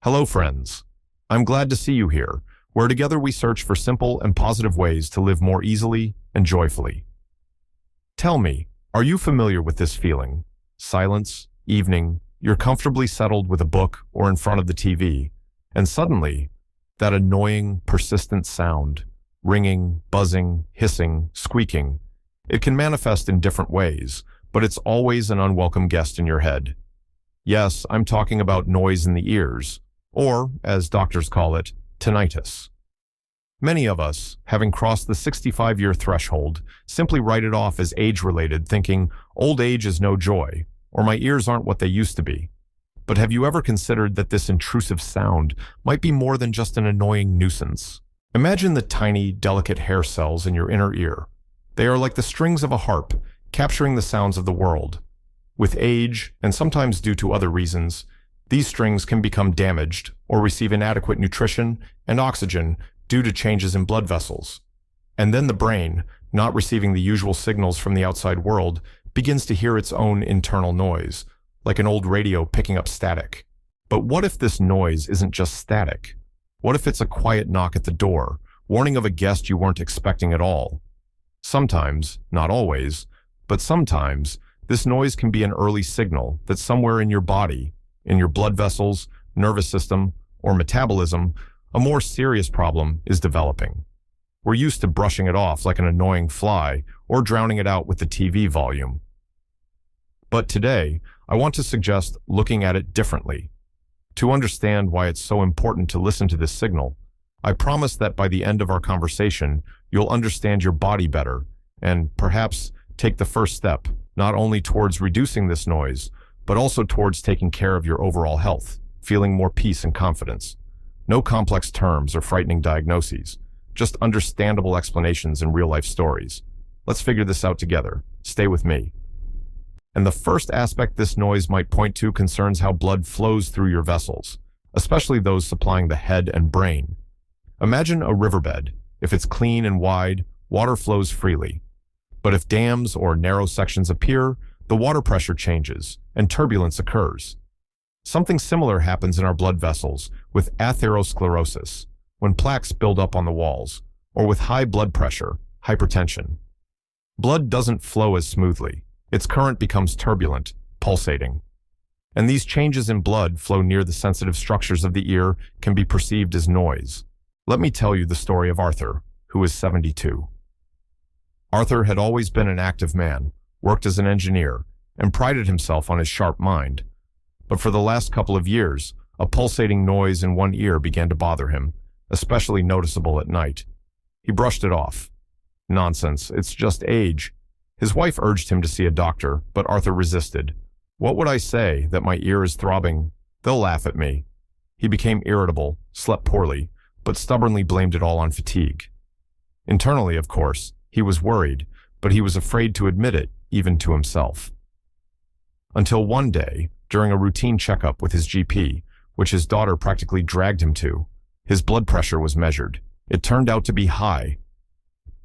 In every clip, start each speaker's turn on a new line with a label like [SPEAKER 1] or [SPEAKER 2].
[SPEAKER 1] Hello, friends. I'm glad to see you here, where together we search for simple and positive ways to live more easily and joyfully. Tell me, are you familiar with this feeling? Silence, evening, you're comfortably settled with a book or in front of the TV, and suddenly, that annoying, persistent sound, ringing, buzzing, hissing, squeaking, it can manifest in different ways, but it's always an unwelcome guest in your head. Yes, I'm talking about noise in the ears, or, as doctors call it, tinnitus. Many of us, having crossed the 65-year threshold, simply write it off as age-related, thinking, old age is no joy, or my ears aren't what they used to be. But have you ever considered that this intrusive sound might be more than just an annoying nuisance? Imagine the tiny, delicate hair cells in your inner ear. They are like the strings of a harp, capturing the sounds of the world. With age, and sometimes due to other reasons, these strings can become damaged or receive inadequate nutrition and oxygen due to changes in blood vessels. And then the brain, not receiving the usual signals from the outside world, begins to hear its own internal noise, like an old radio picking up static. But what if this noise isn't just static? What if it's a quiet knock at the door, warning of a guest you weren't expecting at all? Sometimes, not always, but sometimes, this noise can be an early signal that somewhere in your body, in your blood vessels, nervous system, or metabolism, a more serious problem is developing. We're used to brushing it off like an annoying fly or drowning it out with the TV volume. But today, I want to suggest looking at it differently. To understand why it's so important to listen to this signal, I promise that by the end of our conversation, you'll understand your body better and perhaps take the first step, not only towards reducing this noise, but also towards taking care of your overall health, feeling more peace and confidence. No complex terms or frightening diagnoses, just understandable explanations and real-life stories. Let's figure this out together. Stay with me. And the first aspect this noise might point to concerns how blood flows through your vessels, especially those supplying the head and brain. Imagine a riverbed. If it's clean and wide, water flows freely. But if dams or narrow sections appear, the water pressure changes and turbulence occurs. Something similar happens in our blood vessels with atherosclerosis, when plaques build up on the walls, or with high blood pressure, hypertension. Blood doesn't flow as smoothly. Its current becomes turbulent, pulsating. And these changes in blood flow near the sensitive structures of the ear can be perceived as noise. Let me tell you the story of Arthur, who is 72. Arthur had always been an active man, worked as an engineer, and prided himself on his sharp mind. But for the last couple of years, a pulsating noise in one ear began to bother him, especially noticeable at night. He brushed it off. Nonsense, it's just age. His wife urged him to see a doctor, but Arthur resisted. What would I say, that my ear is throbbing? They'll laugh at me. He became irritable, slept poorly, but stubbornly blamed it all on fatigue. Internally, of course, he was worried, but he was afraid to admit it, even to himself. Until one day, during a routine checkup with his GP, which his daughter practically dragged him to, his blood pressure was measured. It turned out to be high.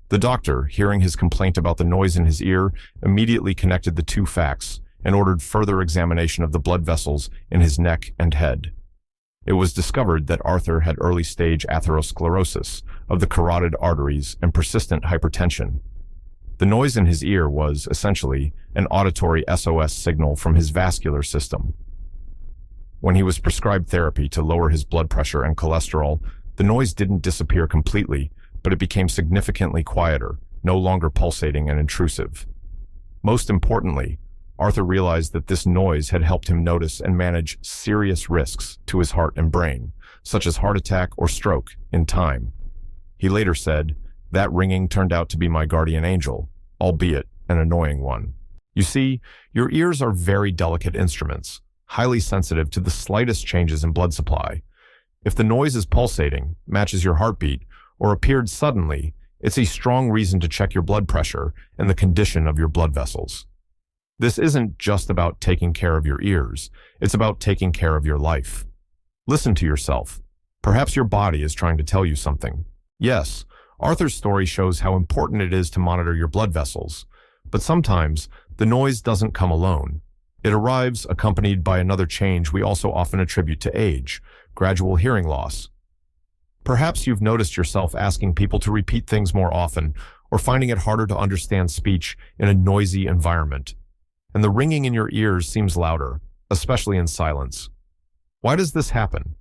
[SPEAKER 1] The doctor, hearing his complaint about the noise in his ear, immediately connected the two facts and ordered further examination of the blood vessels in his neck and head. It was discovered that Arthur had early-stage atherosclerosis of the carotid arteries and persistent hypertension. The noise in his ear was, essentially, an auditory SOS signal from his vascular system. When he was prescribed therapy to lower his blood pressure and cholesterol, the noise didn't disappear completely, but it became significantly quieter, no longer pulsating and intrusive. Most importantly, Arthur realized that this noise had helped him notice and manage serious risks to his heart and brain, such as heart attack or stroke, in time. He later said, "That ringing turned out to be my guardian angel, albeit an annoying one." You see, your ears are very delicate instruments, highly sensitive to the slightest changes in blood supply. If the noise is pulsating, matches your heartbeat, or appeared suddenly, it's a strong reason to check your blood pressure and the condition of your blood vessels. This isn't just about taking care of your ears, it's about taking care of your life. Listen to yourself. Perhaps your body is trying to tell you something. Yes, Arthur's story shows how important it is to monitor your blood vessels, but sometimes the noise doesn't come alone. It arrives accompanied by another change we also often attribute to age, gradual hearing loss. Perhaps you've noticed yourself asking people to repeat things more often or finding it harder to understand speech in a noisy environment. And the ringing in your ears seems louder, especially in silence. Why does this happen?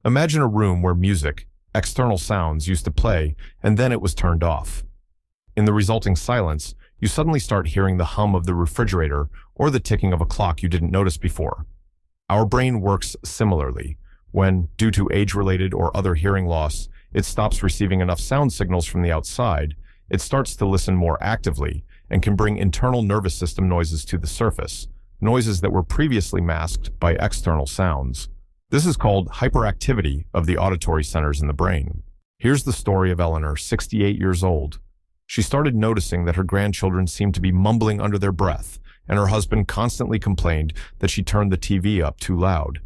[SPEAKER 1] Imagine a room where music, external sounds used to play, and then it was turned off. In the resulting silence, you suddenly start hearing the hum of the refrigerator or the ticking of a clock you didn't notice before. Our brain works similarly. When, due to age-related or other hearing loss, it stops receiving enough sound signals from the outside, it starts to listen more actively and can bring internal nervous system noises to the surface, noises that were previously masked by external sounds. This is called hyperactivity of the auditory centers in the brain. Here's the story of Eleanor, 68 years old. She started noticing that her grandchildren seemed to be mumbling under their breath, and her husband constantly complained that she turned the TV up too loud.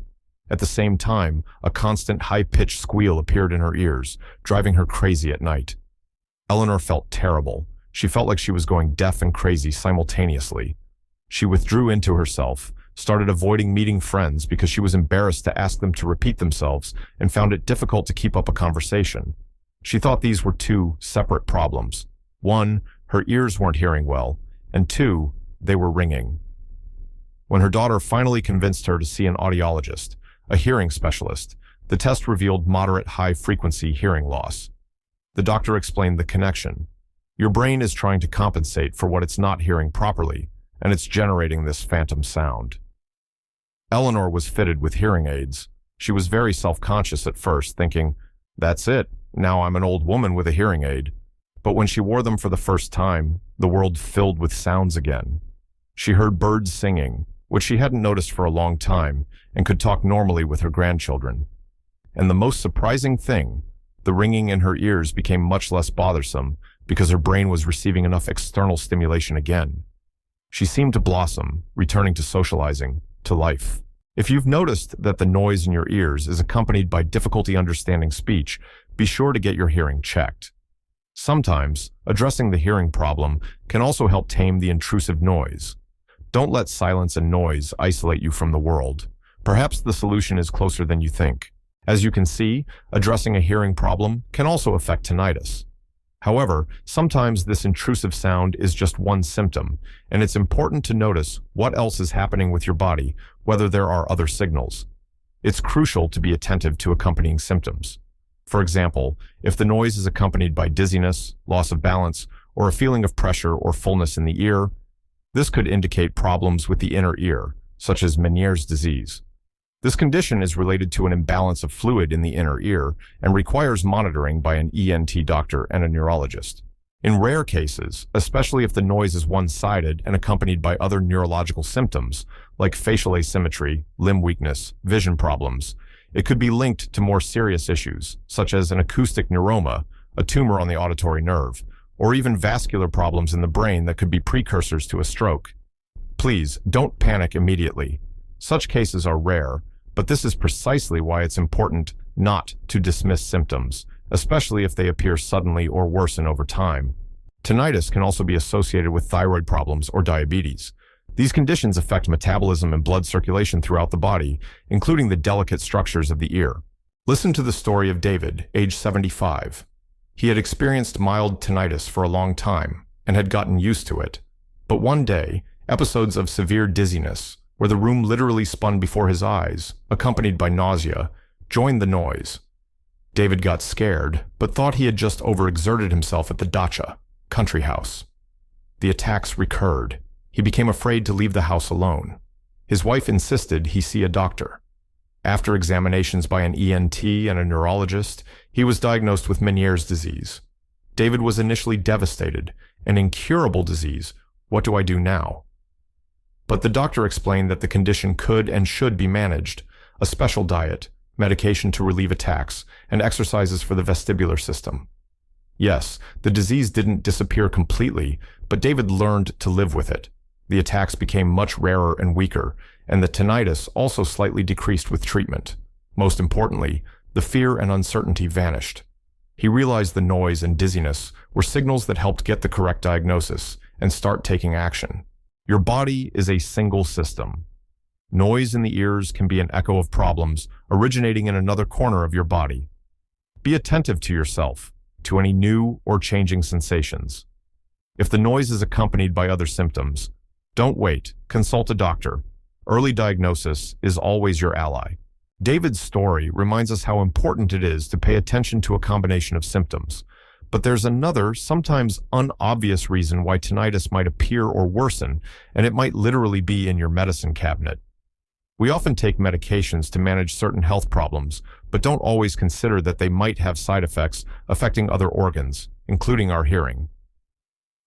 [SPEAKER 1] At the same time, a constant high-pitched squeal appeared in her ears, driving her crazy at night. Eleanor felt terrible. She felt like she was going deaf and crazy simultaneously. She withdrew into herself, started avoiding meeting friends because she was embarrassed to ask them to repeat themselves and found it difficult to keep up a conversation. She thought these were two separate problems. One, her ears weren't hearing well, and two, they were ringing. When her daughter finally convinced her to see an audiologist, a hearing specialist, the test revealed moderate high-frequency hearing loss. The doctor explained the connection. Your brain is trying to compensate for what it's not hearing properly, and it's generating this phantom sound. Eleanor was fitted with hearing aids. She was very self-conscious at first, thinking, "That's it, now I'm an old woman with a hearing aid." But when she wore them for the first time, the world filled with sounds again. She heard birds singing, which she hadn't noticed for a long time, and could talk normally with her grandchildren. And the most surprising thing, the ringing in her ears became much less bothersome because her brain was receiving enough external stimulation again. She seemed to blossom, returning to socializing, to life. If you've noticed that the noise in your ears is accompanied by difficulty understanding speech, be sure to get your hearing checked. Sometimes, addressing the hearing problem can also help tame the intrusive noise. Don't let silence and noise isolate you from the world. Perhaps the solution is closer than you think. As you can see, addressing a hearing problem can also affect tinnitus. However, sometimes this intrusive sound is just one symptom, and it's important to notice what else is happening with your body, whether there are other signals. It's crucial to be attentive to accompanying symptoms. For example, if the noise is accompanied by dizziness, loss of balance, or a feeling of pressure or fullness in the ear, this could indicate problems with the inner ear, such as Meniere's disease. This condition is related to an imbalance of fluid in the inner ear and requires monitoring by an ENT doctor and a neurologist. In rare cases, especially if the noise is one-sided and accompanied by other neurological symptoms, like facial asymmetry, limb weakness, vision problems, it could be linked to more serious issues, such as an acoustic neuroma, a tumor on the auditory nerve, or even vascular problems in the brain that could be precursors to a stroke. Please, don't panic immediately. Such cases are rare, but this is precisely why it's important not to dismiss symptoms, especially if they appear suddenly or worsen over time. Tinnitus can also be associated with thyroid problems or diabetes. These conditions affect metabolism and blood circulation throughout the body, including the delicate structures of the ear. Listen to the story of David, age 75. He had experienced mild tinnitus for a long time and had gotten used to it. But one day, episodes of severe dizziness, where the room literally spun before his eyes, accompanied by nausea, joined the noise. David got scared, but thought he had just overexerted himself at the dacha, country house. The attacks recurred. He became afraid to leave the house alone. His wife insisted he see a doctor. After examinations by an ENT and a neurologist, he was diagnosed with Meniere's disease. David was initially devastated. An incurable disease. What do I do now? But the doctor explained that the condition could and should be managed. A special diet, medication to relieve attacks, and exercises for the vestibular system. Yes, the disease didn't disappear completely, but David learned to live with it. The attacks became much rarer and weaker, and the tinnitus also slightly decreased with treatment. Most importantly, the fear and uncertainty vanished. He realized the noise and dizziness were signals that helped get the correct diagnosis and start taking action. Your body is a single system. Noise in the ears can be an echo of problems originating in another corner of your body. Be attentive to yourself, to any new or changing sensations. If the noise is accompanied by other symptoms, don't wait, consult a doctor. Early diagnosis is always your ally. David's story reminds us how important it is to pay attention to a combination of symptoms. But there's another, sometimes unobvious reason why tinnitus might appear or worsen, and it might literally be in your medicine cabinet. We often take medications to manage certain health problems, but don't always consider that they might have side effects affecting other organs, including our hearing.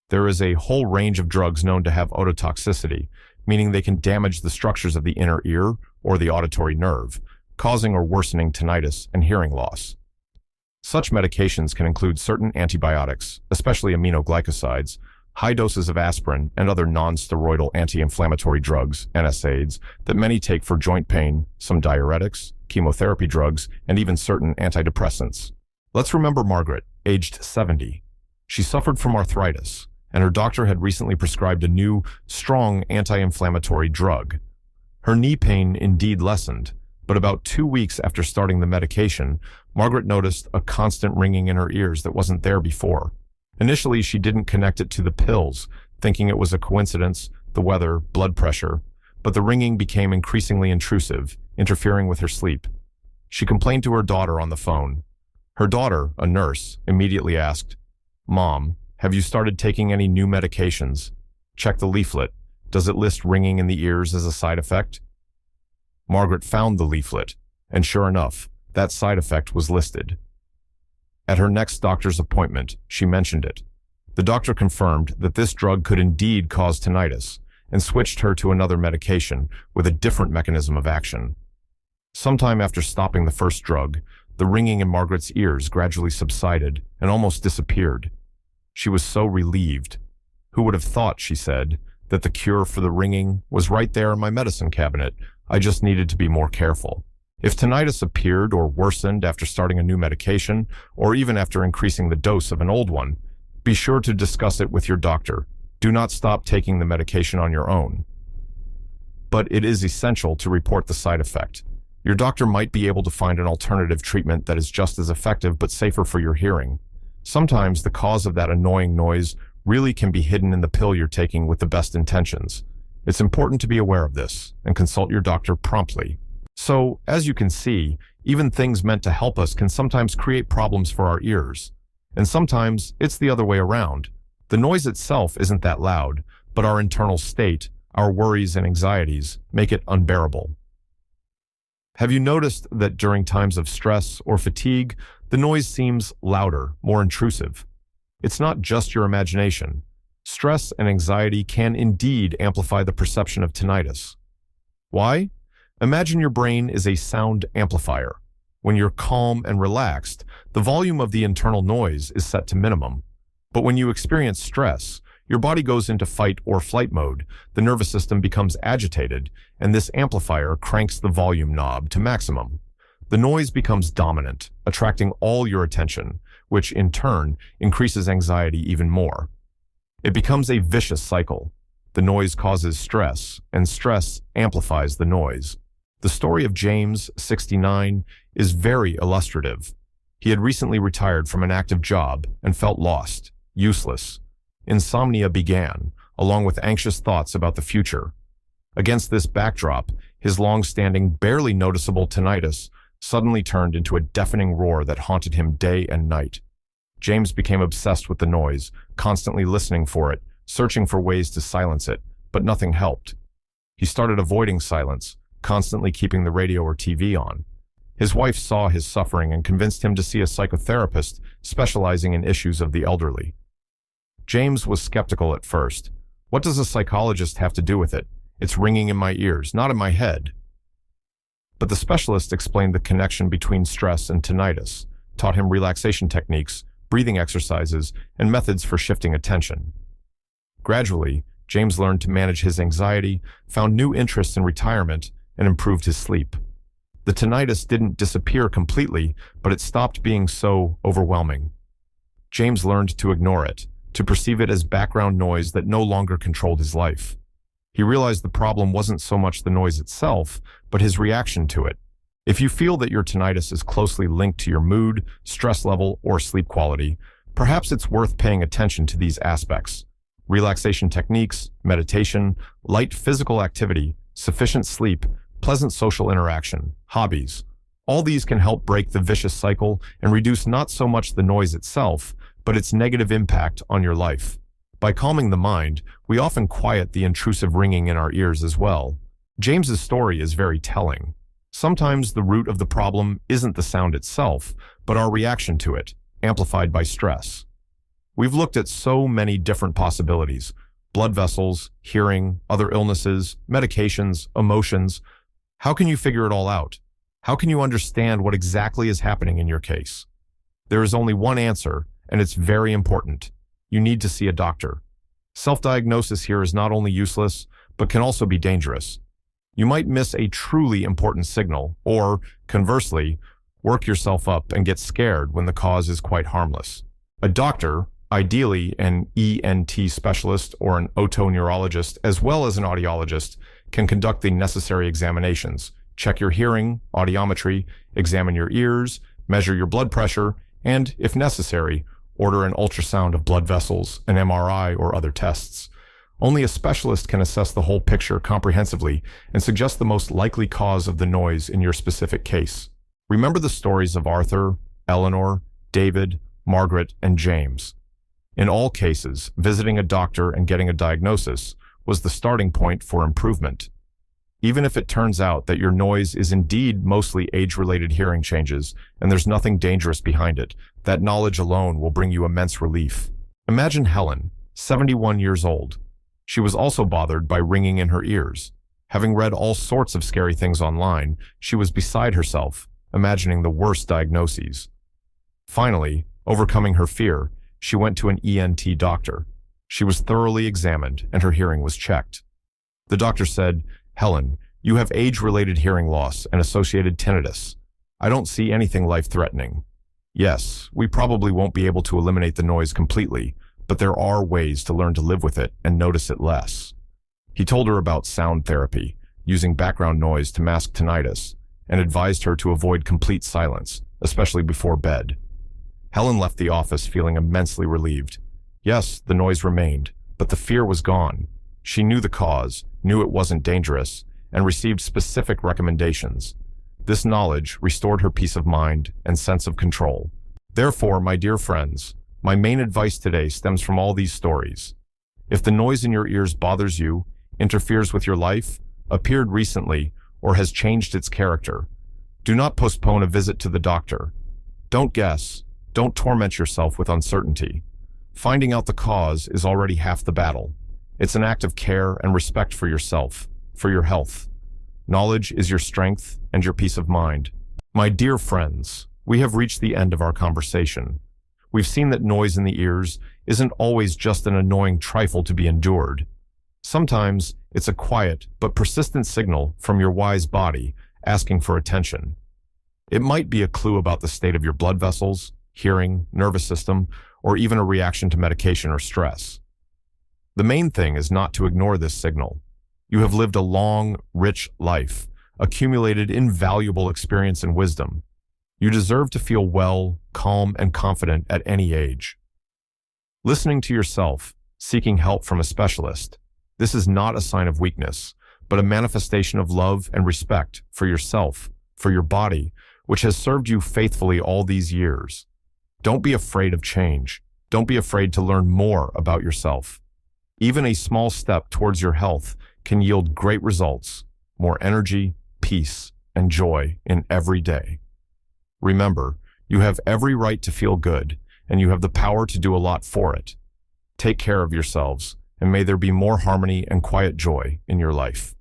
[SPEAKER 1] There is a whole range of drugs known to have ototoxicity, meaning they can damage the structures of the inner ear or the auditory nerve, causing or worsening tinnitus and hearing loss. Such medications can include certain antibiotics, especially aminoglycosides, high doses of aspirin, and other non-steroidal anti-inflammatory drugs, NSAIDs, that many take for joint pain, some diuretics, chemotherapy drugs, and even certain antidepressants. Let's remember Margaret, aged 70. She suffered from arthritis, and her doctor had recently prescribed a new, strong anti-inflammatory drug. Her knee pain indeed lessened, but about 2 weeks after starting the medication, Margaret noticed a constant ringing in her ears that wasn't there before. Initially, she didn't connect it to the pills, thinking it was a coincidence, the weather, blood pressure, but the ringing became increasingly intrusive, interfering with her sleep. She complained to her daughter on the phone. Her daughter, a nurse, immediately asked, "Mom, have you started taking any new medications? Check the leaflet. Does it list ringing in the ears as a side effect?" Margaret found the leaflet, and sure enough, that side effect was listed. At her next doctor's appointment, she mentioned it. The doctor confirmed that this drug could indeed cause tinnitus and switched her to another medication with a different mechanism of action. Sometime after stopping the first drug, the ringing in Margaret's ears gradually subsided and almost disappeared. She was so relieved. "Who would have thought," she said, "that the cure for the ringing was right there in my medicine cabinet. I just needed to be more careful." If tinnitus appeared or worsened after starting a new medication, or even after increasing the dose of an old one, be sure to discuss it with your doctor. Do not stop taking the medication on your own. But it is essential to report the side effect. Your doctor might be able to find an alternative treatment that is just as effective but safer for your hearing. Sometimes the cause of that annoying noise really can be hidden in the pill you're taking with the best intentions. It's important to be aware of this and consult your doctor promptly. So, as you can see, even things meant to help us can sometimes create problems for our ears. And sometimes it's the other way around. The noise itself isn't that loud, but our internal state, our worries and anxieties, make it unbearable. Have you noticed that during times of stress or fatigue, the noise seems louder, more intrusive? It's not just your imagination. Stress and anxiety can indeed amplify the perception of tinnitus. Why? Imagine your brain is a sound amplifier. When you're calm and relaxed, the volume of the internal noise is set to minimum. But when you experience stress, your body goes into fight or flight mode, the nervous system becomes agitated, and this amplifier cranks the volume knob to maximum. The noise becomes dominant, attracting all your attention, which in turn increases anxiety even more. It becomes a vicious cycle. The noise causes stress, and stress amplifies the noise. The story of James, 69, is very illustrative. He had recently retired from an active job and felt lost, useless. Insomnia began, along with anxious thoughts about the future. Against this backdrop, his long-standing, barely noticeable tinnitus suddenly turned into a deafening roar that haunted him day and night. James became obsessed with the noise, constantly listening for it, searching for ways to silence it, but nothing helped. He started avoiding silence, constantly keeping the radio or TV on. His wife saw his suffering and convinced him to see a psychotherapist specializing in issues of the elderly. James was skeptical at first. What does a psychologist have to do with it? It's ringing in my ears, not in my head. But the specialist explained the connection between stress and tinnitus, taught him relaxation techniques, breathing exercises, and methods for shifting attention. Gradually, James learned to manage his anxiety, found new interests in retirement, and improved his sleep. The tinnitus didn't disappear completely, but it stopped being so overwhelming. James learned to ignore it, to perceive it as background noise that no longer controlled his life. He realized the problem wasn't so much the noise itself, but his reaction to it. If you feel that your tinnitus is closely linked to your mood, stress level, or sleep quality, perhaps it's worth paying attention to these aspects. Relaxation techniques, meditation, light physical activity, sufficient sleep, pleasant social interaction, hobbies. All these can help break the vicious cycle and reduce not so much the noise itself, but its negative impact on your life. By calming the mind, we often quiet the intrusive ringing in our ears as well. James's story is very telling. Sometimes the root of the problem isn't the sound itself, but our reaction to it, amplified by stress. We've looked at so many different possibilities: blood vessels, hearing, other illnesses, medications, emotions. How can you figure it all out? How can you understand what exactly is happening in your case? There is only one answer, and it's very important. You need to see a doctor. Self-diagnosis here is not only useless, but can also be dangerous. You might miss a truly important signal, or, conversely, work yourself up and get scared when the cause is quite harmless. A doctor, ideally an ENT specialist or an otoneurologist, as well as an audiologist, can conduct the necessary examinations, check your hearing, audiometry, examine your ears, measure your blood pressure, and, if necessary, order an ultrasound of blood vessels, an MRI, or other tests. Only a specialist can assess the whole picture comprehensively and suggest the most likely cause of the noise in your specific case. Remember the stories of Arthur, Eleanor, David, Margaret, and James. In all cases, visiting a doctor and getting a diagnosis was the starting point for improvement. Even if it turns out that your noise is indeed mostly age-related hearing changes and there's nothing dangerous behind it, that knowledge alone will bring you immense relief. Imagine Helen, 71 years old. She was also bothered by ringing in her ears. Having read all sorts of scary things online, she was beside herself, imagining the worst diagnoses. Finally, overcoming her fear, she went to an ENT doctor. She was thoroughly examined and her hearing was checked. The doctor said, "Helen, you have age-related hearing loss and associated tinnitus. I don't see anything life-threatening. Yes, we probably won't be able to eliminate the noise completely, but there are ways to learn to live with it and notice it less." He told her about sound therapy, using background noise to mask tinnitus, and advised her to avoid complete silence, especially before bed. Helen left the office feeling immensely relieved. Yes, the noise remained, but the fear was gone. She knew the cause, knew it wasn't dangerous, and received specific recommendations. This knowledge restored her peace of mind and sense of control. Therefore, my dear friends, my main advice today stems from all these stories. If the noise in your ears bothers you, interferes with your life, appeared recently, or has changed its character, do not postpone a visit to the doctor. Don't guess. Don't torment yourself with uncertainty. Finding out the cause is already half the battle. It's an act of care and respect for yourself, for your health. Knowledge is your strength and your peace of mind. My dear friends, we have reached the end of our conversation. We've seen that noise in the ears isn't always just an annoying trifle to be endured. Sometimes it's a quiet but persistent signal from your wise body asking for attention. It might be a clue about the state of your blood vessels, hearing, nervous system, or even a reaction to medication or stress. The main thing is not to ignore this signal. You have lived a long, rich life, accumulated invaluable experience and wisdom. You deserve to feel well, calm, and confident at any age. Listening to yourself, seeking help from a specialist, this is not a sign of weakness, but a manifestation of love and respect for yourself, for your body, which has served you faithfully all these years. Don't be afraid of change. Don't be afraid to learn more about yourself. Even a small step towards your health can yield great results, more energy, peace, and joy in every day. Remember, you have every right to feel good, and you have the power to do a lot for it. Take care of yourselves, and may there be more harmony and quiet joy in your life.